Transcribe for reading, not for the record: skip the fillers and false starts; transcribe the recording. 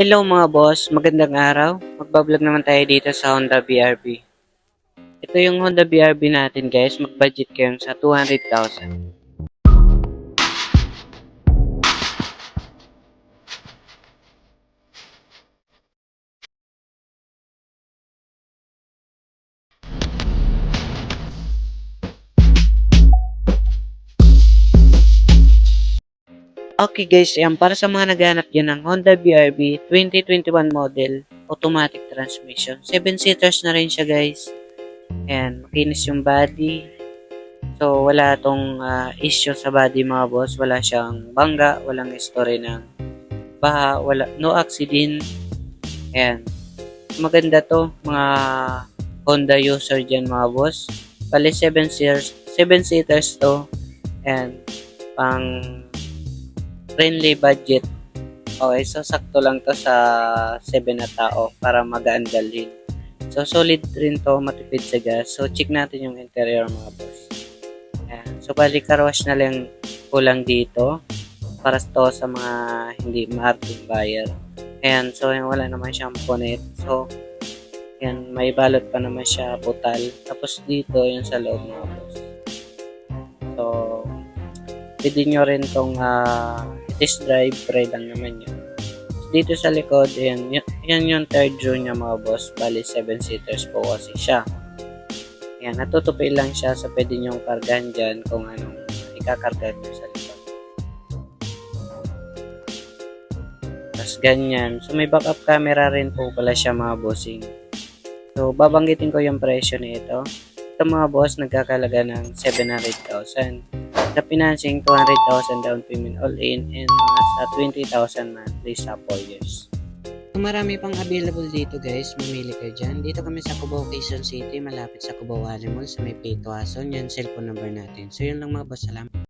Hello mga boss, magandang araw. Magbablog naman tayo dito sa Honda BRB. Ito yung Honda BRB natin guys, mag-budget kayo sa 200,000. Okay guys, yan para sa mga naghanap dyan ng Honda BRB 2021 model, automatic transmission. 7-seaters na rin siya guys. Ayan, makinis yung body. So wala tong issue sa body mga boss, wala siyang bangga, walang story ng baha, wala, no accident. Ayan. Maganda to, mga Honda user dyan mga boss. Bali 7 seaters to. And pang friendly budget. Okay, so sakto lang to sa 7 na tao para magaan dalhin. So solid rin to, matipid sa gas. So check natin yung interior mga boss. Ayan. So bali car wash na lang kulang dito para to sa mga hindi maarting buyer. Ayan, so wala naman siyang bonnet. So yan, may balot pa naman siya, putal. Tapos dito, yung sa loob mga boss. So, pwede nyo rin tong test drive, try lang naman yun. Dito sa likod, yan yung third row niya mga boss. Bali, 7-seaters po kasi siya. Yan, natutupi lang siya sa pwede nyong kargahan dyan kung anong ikakarga nyo sa likod. Tapos ganyan. So, may backup camera rin po pala siya mga bossing. So, babanggitin ko yung presyo nito. Ito mga boss, nagkakalaga ng 700,000. Sa financing, 200,000 down payment all in and sa 20,000 monthly sa 4 years. Kung marami pang available dito guys, mamili kayo dyan. Dito kami sa Cubao, Quezon City, malapit sa Cubao Alimol sa may Pito Ason. Yan, cellphone number natin. So, yun lang mga boss. Salamat.